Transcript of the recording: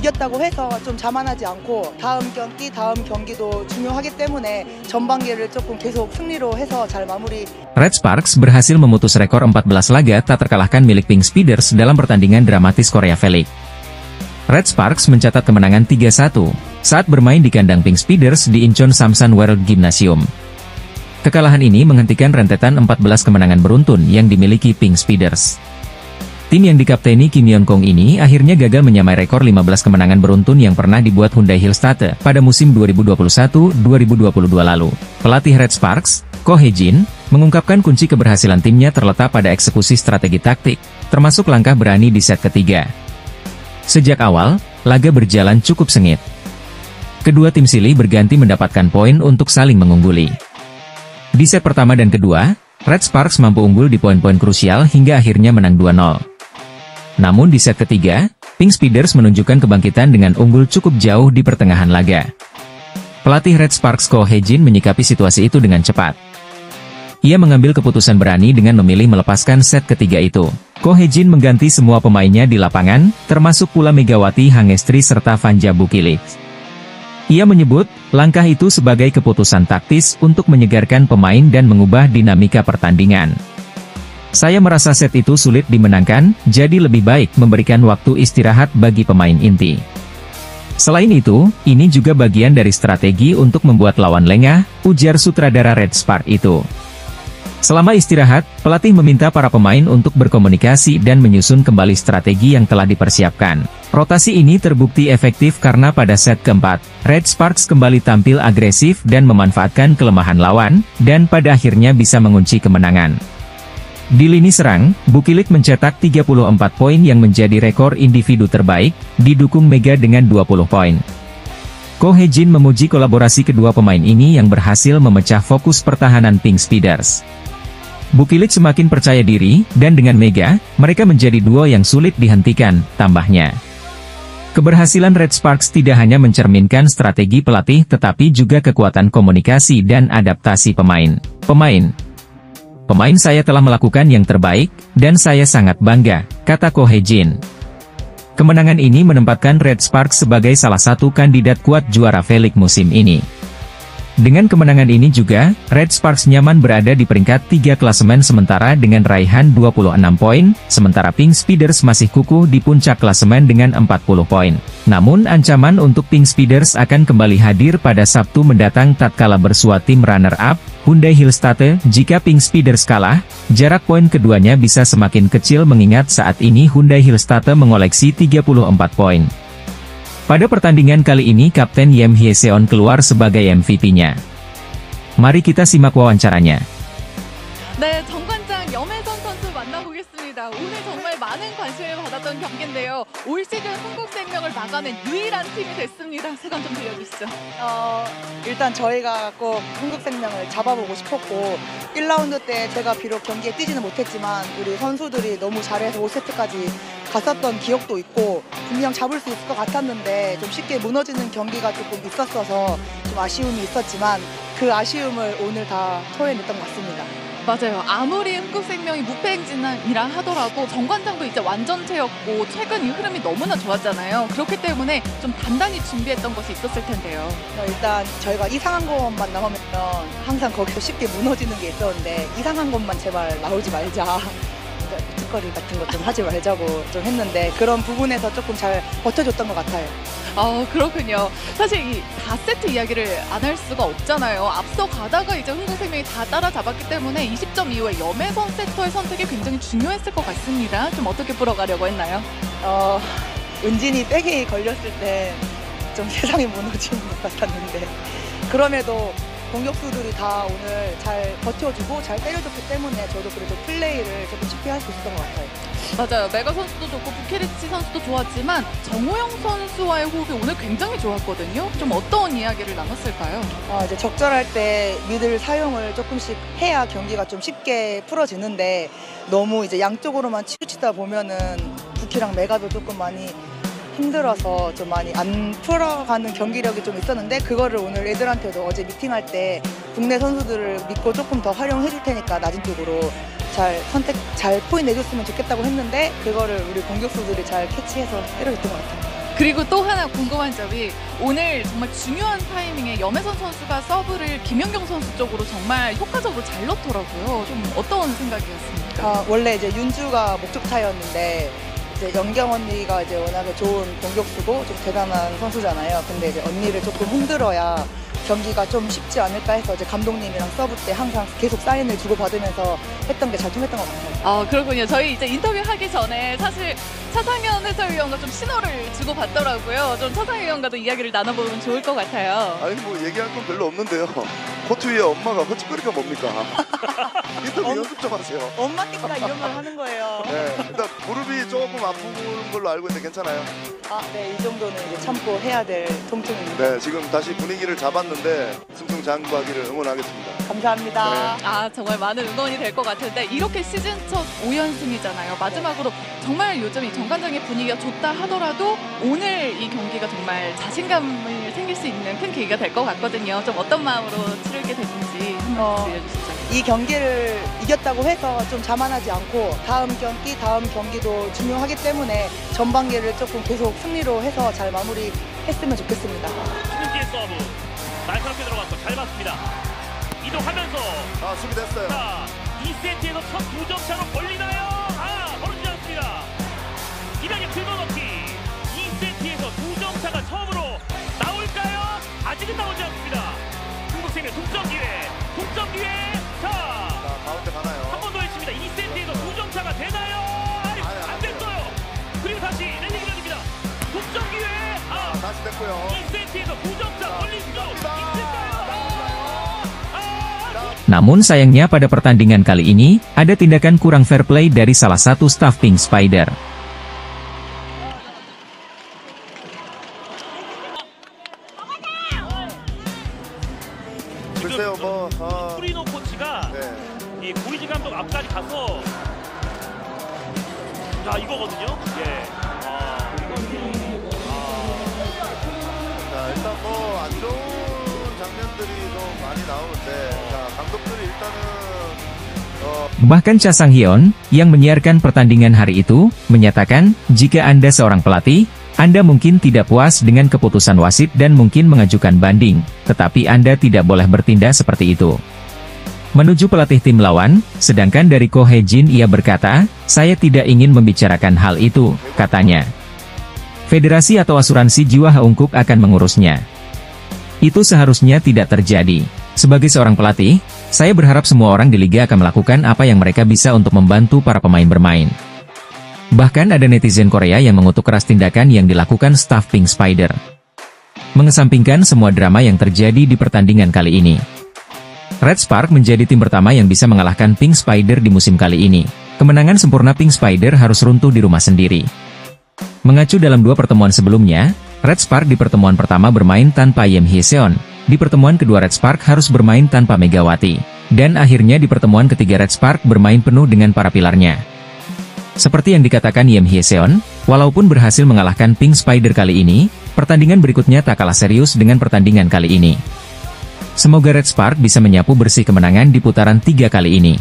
이겼다고 해서 좀 자만하지 않고 다음 경기도 중요하기 때문에 전반기를 조금 계속 승리로 해서 잘 마무리. Red Sparks berhasil memutus rekor 14 laga tak terkalahkan milik Pink Speeders dalam pertandingan dramatis Korea V-League. Red Sparks mencatat kemenangan 3-1 saat bermain di kandang Pink Speeders di Incheon Samsan World Gymnasium. Kekalahan ini menghentikan rentetan 14 kemenangan beruntun yang dimiliki Pink Speeders. Tim yang dikapteni Kim Yeon-kong ini akhirnya gagal menyamai rekor 15 kemenangan beruntun yang pernah dibuat Hyundai Hillstate pada musim 2021-2022 lalu. Pelatih Red Sparks, Ko Hae-jin, mengungkapkan kunci keberhasilan timnya terletak pada eksekusi strategi taktik, termasuk langkah berani di set ketiga. Sejak awal, laga berjalan cukup sengit. Kedua tim silih berganti mendapatkan poin untuk saling mengungguli. Di set pertama dan kedua, Red Sparks mampu unggul di poin-poin krusial hingga akhirnya menang 2-0. Namun di set ketiga, Pink Speeders menunjukkan kebangkitan dengan unggul cukup jauh di pertengahan laga. Pelatih Red Sparks Ko Hae-jin menyikapi situasi itu dengan cepat. Ia mengambil keputusan berani dengan memilih melepaskan set ketiga itu. Ko Hae-jin mengganti semua pemainnya di lapangan, termasuk pula Megawati Hangestri serta Vanja Bukilik. Ia menyebut, langkah itu sebagai keputusan taktis untuk menyegarkan pemain dan mengubah dinamika pertandingan. Saya merasa set itu sulit dimenangkan, jadi lebih baik memberikan waktu istirahat bagi pemain inti. Selain itu, ini juga bagian dari strategi untuk membuat lawan lengah, ujar sutradara Red Sparks itu. Selama istirahat, pelatih meminta para pemain untuk berkomunikasi dan menyusun kembali strategi yang telah dipersiapkan. Rotasi ini terbukti efektif karena pada set keempat, Red Sparks kembali tampil agresif dan memanfaatkan kelemahan lawan, dan pada akhirnya bisa mengunci kemenangan. Di lini serang, Bukilik mencetak 34 poin yang menjadi rekor individu terbaik, didukung Mega dengan 20 poin. Ko Hae-jin memuji kolaborasi kedua pemain ini yang berhasil memecah fokus pertahanan Pink Speeders. Bukilik semakin percaya diri, dan dengan Mega, mereka menjadi duo yang sulit dihentikan, tambahnya. Keberhasilan Red Sparks tidak hanya mencerminkan strategi pelatih tetapi juga kekuatan komunikasi dan adaptasi pemain. Pemain saya telah melakukan yang terbaik, dan saya sangat bangga, kata Ko Hae-jin. Kemenangan ini menempatkan Red Sparks sebagai salah satu kandidat kuat juara V-League musim ini. Dengan kemenangan ini juga, Red Sparks nyaman berada di peringkat 3 klasemen sementara dengan raihan 26 poin, sementara Pink Speeders masih kukuh di puncak klasemen dengan 40 poin. Namun ancaman untuk Pink Speeders akan kembali hadir pada Sabtu mendatang tatkala bersua tim runner-up, Hyundai Hillstate. Jika Pink Speeders kalah, jarak poin keduanya bisa semakin kecil mengingat saat ini Hyundai Hillstate mengoleksi 34 poin. Pada pertandingan kali ini Kapten Yem Hye-seon keluar sebagai MVP-nya. Mari kita simak wawancaranya. 네, 정관장 염혜선 선수 만나보겠습니다. 오늘 정말 많은 관심을 받았던 경기인데요. 올 시즌 흥국생명을 막아낸 유일한 팀이 됐습니다. 소감 좀 들려주시죠. 일단 저희가 꼭 흥국생명을 잡아보고 싶었고 1라운드 때 제가 비록 경기에 뛰지는 못했지만 우리 선수들이 너무 잘해서 5세트까지 갔었던 기억도 있고 분명 잡을 수 있을 것 같았는데 좀 쉽게 무너지는 경기가 조금 있었어서 좀 아쉬움이 있었지만 그 아쉬움을 오늘 다 토해냈던 것 같습니다. 맞아요. 아무리 흥국생명이 무패행진이라 하더라도 정관장도 이제 완전체였고 최근 이 흐름이 너무나 좋았잖아요. 그렇기 때문에 좀 단단히 준비했던 것이 있었을 텐데요. 일단 저희가 이상한 것만 나오면 항상 거기서 쉽게 무너지는 게 있었는데 이상한 것만 제발 나오지 말자. 툭거리 같은 것 좀 하지 말자고 좀 했는데 그런 부분에서 조금 잘 버텨줬던 것 같아요. 그렇군요. 사실 이 4세트 이야기를 안 할 수가 없잖아요. 앞서 가다가 이제 흥국생명이 다 따라잡았기 때문에 20점 이후에 염혜선 세터의 선택이 굉장히 중요했을 것 같습니다. 좀 어떻게 풀어가려고 했나요? 은진이 백에 걸렸을 때 좀 세상이 무너지는 것 같았는데 그럼에도 공격수들이 다 오늘 잘 버텨주고 잘 때려줬기 때문에 저도 그래도 플레이를 조금 쉽게 할 수 있었던 것 같아요. 맞아요. 메가 선수도 좋고 부케리치 선수도 좋았지만 정호영 선수와의 호흡이 오늘 굉장히 좋았거든요. 좀 어떤 이야기를 나눴을까요? 이제 적절할 때 미들 사용을 조금씩 해야 경기가 좀 쉽게 풀어지는데 너무 이제 양쪽으로만 치우치다 보면은 부키랑 메가도 조금 많이 힘들어서 좀 많이 안 풀어가는 경기력이 좀 있었는데 그거를 오늘 애들한테도 어제 미팅할 때 국내 선수들을 믿고 조금 더 활용해 줄 테니까 낮은 쪽으로 잘 선택 잘 포인트 내줬으면 좋겠다고 했는데 그거를 우리 공격수들이 잘 캐치해서 때려줬던 것 같아요. 그리고 또 하나 궁금한 점이 오늘 정말 중요한 타이밍에 염혜선 선수가 서브를 김연경 선수 쪽으로 정말 효과적으로 잘 넣더라고요. 좀 어떤 생각이었습니까? 원래 이제 윤주가 목적타였는데 이제 연경 언니가 이제 워낙에 좋은 공격수고 좀 대단한 선수잖아요. 근데 이제 언니를 조금 흔들어야 경기가 좀 쉽지 않을까 해서 이제 감독님이랑 서브 때 항상 계속 사인을 주고받으면서 했던 게 잘 통했던 것 같아요. 그렇군요. 저희 이제 인터뷰 하기 전에 사실 차상현 해설위원과 좀 신호를 주고받더라고요. 좀 차상현 위원과도 이야기를 나눠보면 좋을 것 같아요. 아니 뭐 얘기할 건 별로 없는데요. 코트 위에 엄마가 허짓거리가 뭡니까? 인터뷰 연습 좀 하세요. 엄마 때가 이런 걸 하는 거예요. 네, 일단 무릎이 조금 아픈 걸로 알고 있는데 괜찮아요? 네, 이 정도는 이제 참고 해야 될 통증입니다. 네, 지금 다시 분위기를 잡았는데 승승장구하기를 응원하겠습니다. 감사합니다. 정말 많은 응원이 될 것 같은데 이렇게 시즌 첫 5연승이잖아요. 마지막으로 정말 요즘 이 정관장의 분위기가 좋다 하더라도 오늘 이 경기가 정말 자신감을 생길 수 있는 큰 계기가 될 것 같거든요. 좀 어떤 마음으로 치르게 됐는지 한번 들려주시죠. 이 경기를 이겼다고 해서 좀 자만하지 않고 다음 경기도 중요하기 때문에 전반기를 조금 계속 승리로 해서 잘 마무리했으면 좋겠습니다. 신은지의 서브 날카롭게 들어갔고 잘 봤습니다. 이동하면서 수비됐어요. 자 2세트에서 첫 2점 차로 벌리나요? 벌어지지 않습니다. 이병엽 긁어넣기 2세트에서 2점 차가 처음으로 나올까요? 아직은 나오지 않습니다. 한국생명 동점 기회 자 가운데 가나요? 한 번 더 했습니다. 2세트에서 2점 차가 되나요? 안 됐어요. 그리고 다시 랠리 기회입니다. 동점 기회 다시 됐고요. 2세트에서 2점 차 벌릴 수 있을까요? Namun sayangnya pada pertandingan kali ini, ada tindakan kurang fair play dari salah satu staf Pink Spider. 글쎄요, 프리노 코치가 이 고이지 감독 앞까지 가서 자 이거거든요. 자, 일단 안 좋은 장면들이 좀 많이 나오는데, 자, 감독들이 일단은 Bahkan Cha Sang-hyun, yang menyiarkan pertandingan hari itu, menyatakan, jika Anda seorang pelatih, Anda mungkin tidak puas dengan keputusan wasit dan mungkin mengajukan banding, tetapi Anda tidak boleh bertindak seperti itu. Menuju pelatih tim lawan, sedangkan dari Ko Hae-jin ia berkata, saya tidak ingin membicarakan hal itu, katanya. Federasi atau asuransi jiwa Haungkuk akan mengurusnya. Itu seharusnya tidak terjadi. Sebagai seorang pelatih, saya berharap semua orang di liga akan melakukan apa yang mereka bisa untuk membantu para pemain bermain. Bahkan ada netizen Korea yang mengutuk keras tindakan yang dilakukan staf Pink Spider. Mengesampingkan semua drama yang terjadi di pertandingan kali ini, Red Spark menjadi tim pertama yang bisa mengalahkan Pink Spider di musim kali ini. Kemenangan sempurna Pink Spider harus runtuh di rumah sendiri. Mengacu dalam 2 pertemuan sebelumnya, Red Spark di pertemuan pertama bermain tanpa Yim Hye-seon, di pertemuan kedua Red Spark harus bermain tanpa Megawati, dan akhirnya di pertemuan ketiga Red Spark bermain penuh dengan para pilarnya. Seperti yang dikatakan Yim Hye-seon, walaupun berhasil mengalahkan Pink Spider kali ini, pertandingan berikutnya tak kalah serius dengan pertandingan kali ini. Semoga Red Spark bisa menyapu bersih kemenangan di putaran 3 kali ini.